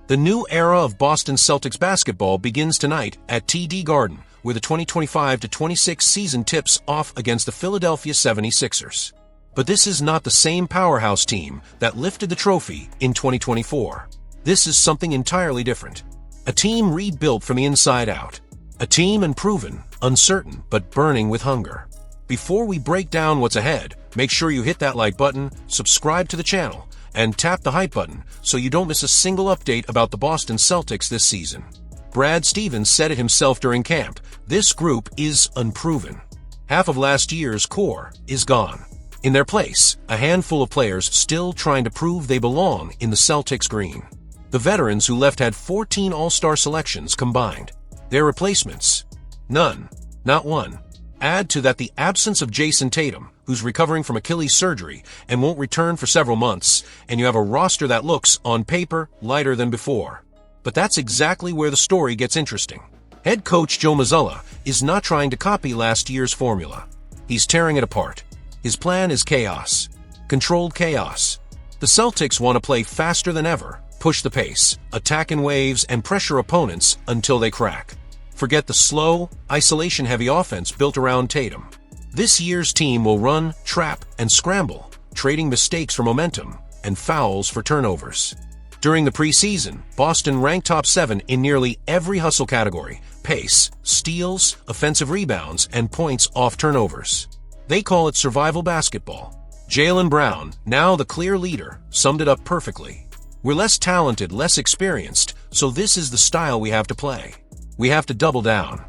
The new era of Boston Celtics basketball begins tonight at TD Garden, where the 2025-26 season tips off against the Philadelphia 76ers. But this is not the same powerhouse team that lifted the trophy in 2024. This is something entirely different. A team rebuilt from the inside out. A team unproven, uncertain, but burning with hunger. Before we break down what's ahead, make sure you hit that like button, subscribe to the channel, and tap the hype button so you don't miss a single update about the Boston Celtics this season. Brad Stevens said it himself during camp, this group is unproven. Half of last year's core is gone. In their place, a handful of players still trying to prove they belong in the Celtics green. The veterans who left had 14 All-Star selections combined. Their replacements? None. Not one. Add to that the absence of Jason Tatum, who's recovering from Achilles surgery and won't return for several months, and you have a roster that looks, on paper, lighter than before. But that's exactly where the story gets interesting. Head coach Joe Mazzulla is not trying to copy last year's formula. He's tearing it apart. His plan is chaos. Controlled chaos. The Celtics want to play faster than ever, push the pace, attack in waves, and pressure opponents until they crack. Forget the slow, isolation-heavy offense built around Tatum. This year's team will run, trap, and scramble, trading mistakes for momentum and fouls for turnovers. During the preseason, Boston ranked top 7 in nearly every hustle category: pace, steals, offensive rebounds, and points off turnovers. They call it survival basketball. Jaylen Brown, now the clear leader, summed it up perfectly. We're less talented, less experienced, so this is the style we have to play. We have to double down.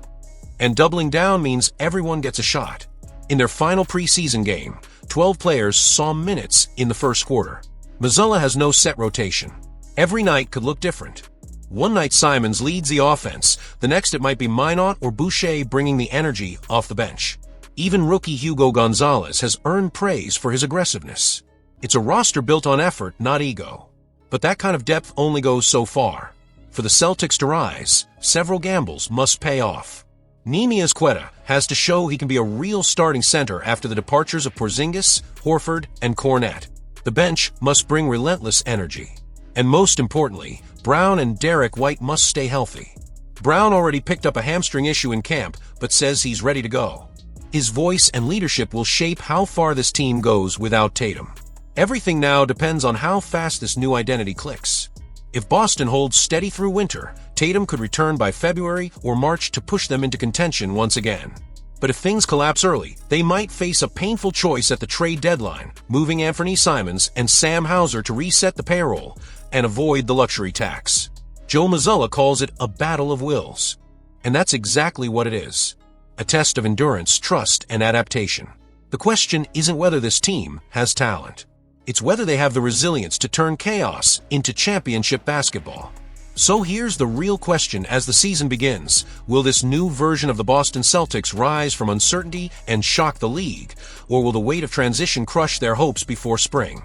And doubling down means everyone gets a shot. In their final preseason game, 12 players saw minutes in the first quarter. Mazzulla has no set rotation. Every night could look different. One night Simons leads the offense, the next it might be Minot or Boucher bringing the energy off the bench. Even rookie Hugo Gonzalez has earned praise for his aggressiveness. It's a roster built on effort, not ego. But that kind of depth only goes so far. For the Celtics to rise, several gambles must pay off. Neemias Queta has to show he can be a real starting center after the departures of Porziņģis, Horford, and Kornet. The bench must bring relentless energy. And most importantly, Brown and Derek White must stay healthy. Brown already picked up a hamstring issue in camp, but says he's ready to go. His voice and leadership will shape how far this team goes without Tatum. Everything now depends on how fast this new identity clicks. If Boston holds steady through winter, Tatum could return by February or March to push them into contention once again. But if things collapse early, they might face a painful choice at the trade deadline, moving Anthony Simons and Sam Hauser to reset the payroll and avoid the luxury tax. Joe Mazzulla calls it a battle of wills. And that's exactly what it is. A test of endurance, trust, and adaptation. The question isn't whether this team has talent. It's whether they have the resilience to turn chaos into championship basketball. So here's the real question as the season begins. Will this new version of the Boston Celtics rise from uncertainty and shock the league, or will the weight of transition crush their hopes before spring?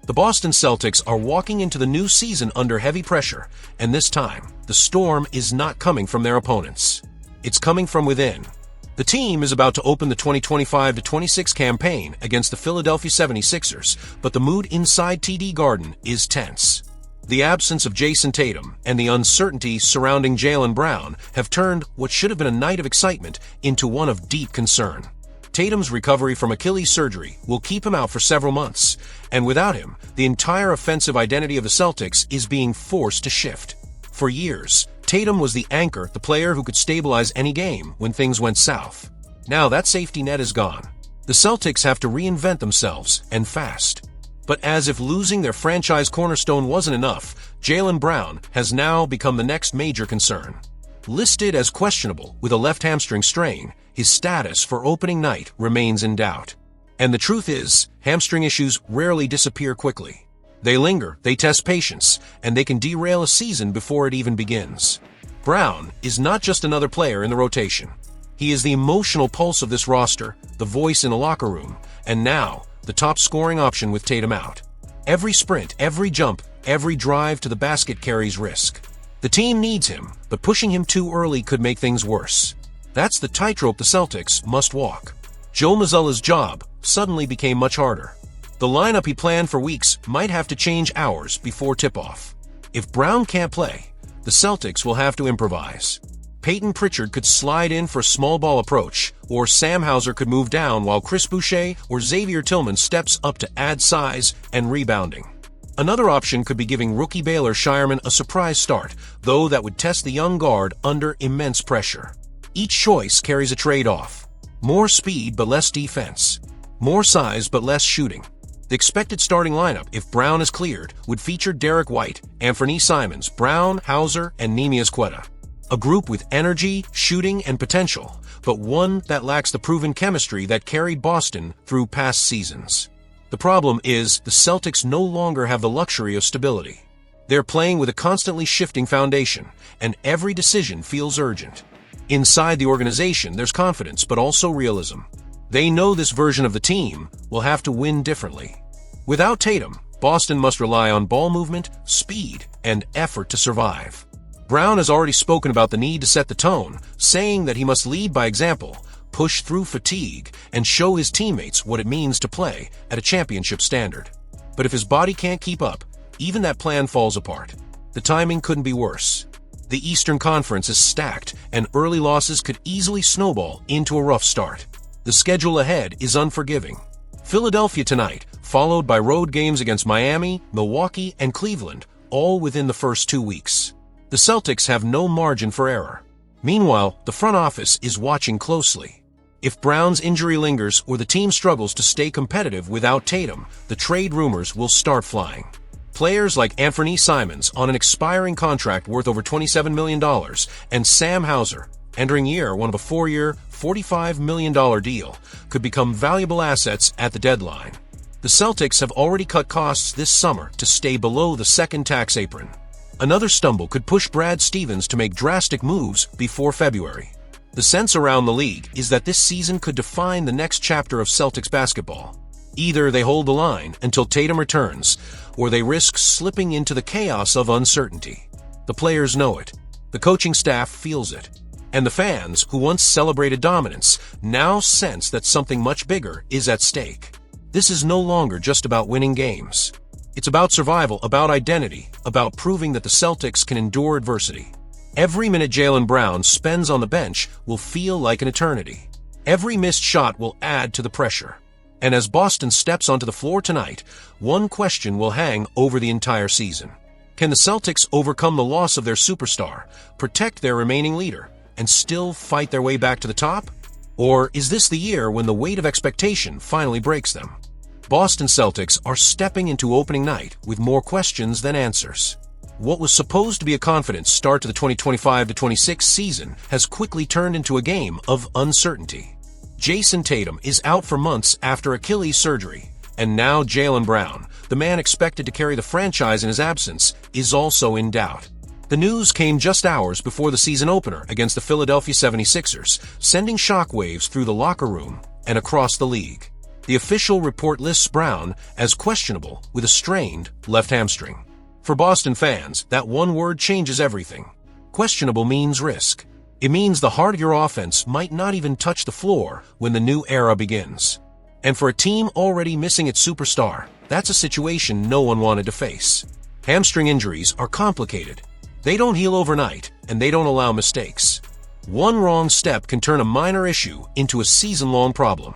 The Boston Celtics are walking into the new season under heavy pressure, and this time, the storm is not coming from their opponents. It's coming from within. The team is about to open the 2025-26 campaign against the Philadelphia 76ers, but the mood inside TD Garden is tense. The absence of Jason Tatum and the uncertainty surrounding Jaylen Brown have turned what should have been a night of excitement into one of deep concern. Tatum's recovery from Achilles surgery will keep him out for several months, and without him, the entire offensive identity of the Celtics is being forced to shift. For years, Tatum was the anchor, the player who could stabilize any game when things went south. Now that safety net is gone. The Celtics have to reinvent themselves, and fast. But as if losing their franchise cornerstone wasn't enough, Jaylen Brown has now become the next major concern. Listed as questionable with a left hamstring strain, his status for opening night remains in doubt. And the truth is, hamstring issues rarely disappear quickly. They linger, they test patience, and they can derail a season before it even begins. Brown is not just another player in the rotation. He is the emotional pulse of this roster, the voice in the locker room, and now, the top scoring option with Tatum out. Every sprint, every jump, every drive to the basket carries risk. The team needs him, but pushing him too early could make things worse. That's the tightrope the Celtics must walk. Joe Mazzulla's job suddenly became much harder. The lineup he planned for weeks might have to change hours before tip-off. If Brown can't play, the Celtics will have to improvise. Peyton Pritchard could slide in for a small ball approach, or Sam Hauser could move down while Chris Boucher or Xavier Tillman steps up to add size and rebounding. Another option could be giving rookie Baylor Scheierman a surprise start, though that would test the young guard under immense pressure. Each choice carries a trade-off. More speed but less defense. More size but less shooting. The expected starting lineup, if Brown is cleared, would feature Derek White, Anthony Simons, Brown, Hauser, and Neemias Queta. A group with energy, shooting, and potential, but one that lacks the proven chemistry that carried Boston through past seasons. The problem is the Celtics no longer have the luxury of stability. They're playing with a constantly shifting foundation, and every decision feels urgent. Inside the organization, there's confidence, but also realism. They know this version of the team will have to win differently. Without Tatum, Boston must rely on ball movement, speed, and effort to survive. Brown has already spoken about the need to set the tone, saying that he must lead by example, push through fatigue, and show his teammates what it means to play at a championship standard. But if his body can't keep up, even that plan falls apart. The timing couldn't be worse. The Eastern Conference is stacked, and early losses could easily snowball into a rough start. The schedule ahead is unforgiving. Philadelphia tonight, followed by road games against Miami, Milwaukee, and Cleveland, all within the first 2 weeks. The Celtics have no margin for error. Meanwhile, the front office is watching closely. If Brown's injury lingers or the team struggles to stay competitive without Tatum, the trade rumors will start flying. Players like Anthony Simons on an expiring contract worth over $27 million and Sam Hauser, entering year one of a 4-year, $45 million deal, could become valuable assets at the deadline. The Celtics have already cut costs this summer to stay below the second tax apron. Another stumble could push Brad Stevens to make drastic moves before February. The sense around the league is that this season could define the next chapter of Celtics basketball. Either they hold the line until Tatum returns, or they risk slipping into the chaos of uncertainty. The players know it. The coaching staff feels it. And the fans, who once celebrated dominance, now sense that something much bigger is at stake. This is no longer just about winning games. It's about survival, about identity, about proving that the Celtics can endure adversity. Every minute Jaylen Brown spends on the bench will feel like an eternity. Every missed shot will add to the pressure. And as Boston steps onto the floor tonight, one question will hang over the entire season. Can the Celtics overcome the loss of their superstar, protect their remaining leader, and still fight their way back to the top? Or is this the year when the weight of expectation finally breaks them? Boston Celtics are stepping into opening night with more questions than answers. What was supposed to be a confident start to the 2025-26 season has quickly turned into a game of uncertainty. Jason Tatum is out for months after Achilles surgery, and now Jaylen Brown, the man expected to carry the franchise in his absence, is also in doubt. The news came just hours before the season opener against the Philadelphia 76ers, sending shockwaves through the locker room and across the league. The official report lists Brown as questionable with a strained left hamstring. For Boston fans, that one word changes everything. Questionable means risk. It means the heart of your offense might not even touch the floor when the new era begins. And for a team already missing its superstar, that's a situation no one wanted to face. Hamstring injuries are complicated. They don't heal overnight, and they don't allow mistakes. One wrong step can turn a minor issue into a season-long problem.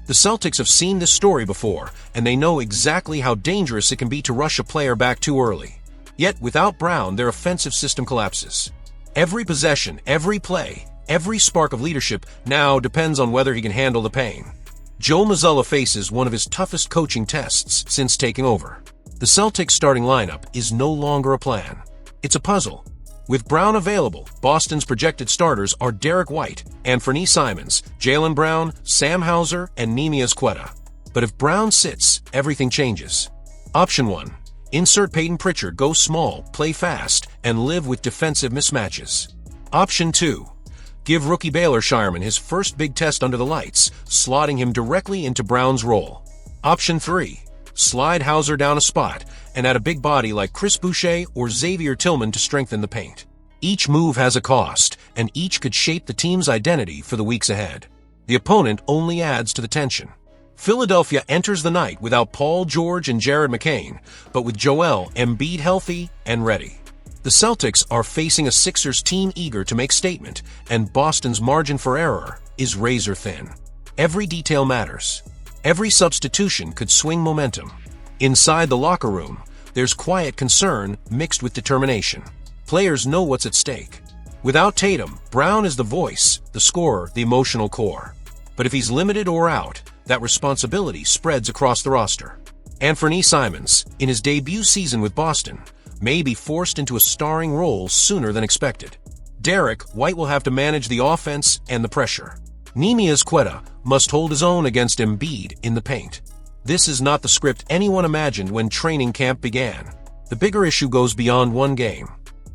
The Celtics have seen this story before, and they know exactly how dangerous it can be to rush a player back too early. Yet, without Brown, their offensive system collapses. Every possession, every play, every spark of leadership now depends on whether he can handle the pain. Joe Mazzulla faces one of his toughest coaching tests since taking over. The Celtics starting lineup is no longer a plan. It's a puzzle. With Brown available, Boston's projected starters are Derek White, Anthony Simons, Jaylen Brown, Sam Hauser, and Neemias Queta. But if Brown sits, everything changes. Option 1. Insert Peyton Pritchard, go small, play fast, and live with defensive mismatches. Option 2. Give rookie Baylor Scheierman his first big test under the lights, slotting him directly into Brown's role. Option 3. Slide Hauser down a spot and add a big body like Chris Boucher or Xavier Tillman to strengthen the paint. Each move has a cost, and each could shape the team's identity for the weeks ahead. The opponent only adds to the tension. Philadelphia enters the night without Paul George and Jared McCain, but with Joel Embiid healthy and ready. The Celtics are facing a Sixers team eager to make statement, and Boston's margin for error is razor thin. Every detail matters. Every substitution could swing momentum. Inside the locker room, there's quiet concern mixed with determination. Players know what's at stake. Without Tatum, Brown is the voice, the scorer, the emotional core. But if he's limited or out, that responsibility spreads across the roster. Anthony Simons, in his debut season with Boston, may be forced into a starring role sooner than expected. Derek White will have to manage the offense and the pressure. Neemias Queta must hold his own against Embiid in the paint. This is not the script anyone imagined when training camp began. The bigger issue goes beyond one game.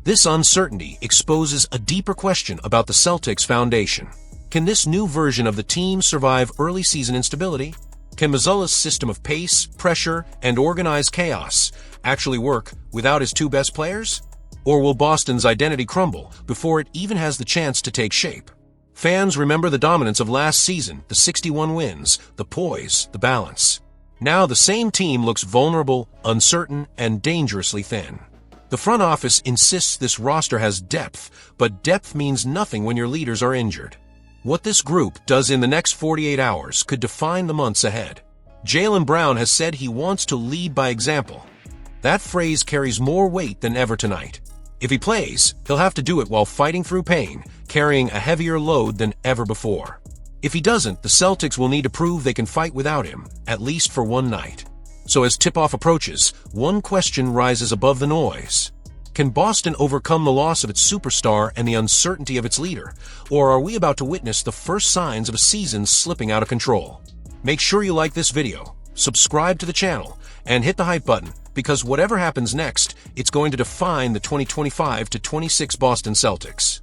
This uncertainty exposes a deeper question about the Celtics' foundation. Can this new version of the team survive early season instability? Can Mazzulla's system of pace, pressure, and organized chaos actually work without his two best players? Or will Boston's identity crumble before it even has the chance to take shape? Fans remember the dominance of last season, the 61 wins, the poise, the balance. Now the same team looks vulnerable, uncertain, and dangerously thin. The front office insists this roster has depth, but depth means nothing when your leaders are injured. What this group does in the next 48 hours could define the months ahead. Jaylen Brown has said he wants to lead by example. That phrase carries more weight than ever tonight. If he plays, he'll have to do it while fighting through pain, carrying a heavier load than ever before. If he doesn't, the Celtics will need to prove they can fight without him, at least for one night. So as tip-off approaches, one question rises above the noise. Can Boston overcome the loss of its superstar and the uncertainty of its leader, or are we about to witness the first signs of a season slipping out of control? Make sure you like this video, subscribe to the channel, and hit the hype button, because whatever happens next, it's going to define the 2025-26 Boston Celtics.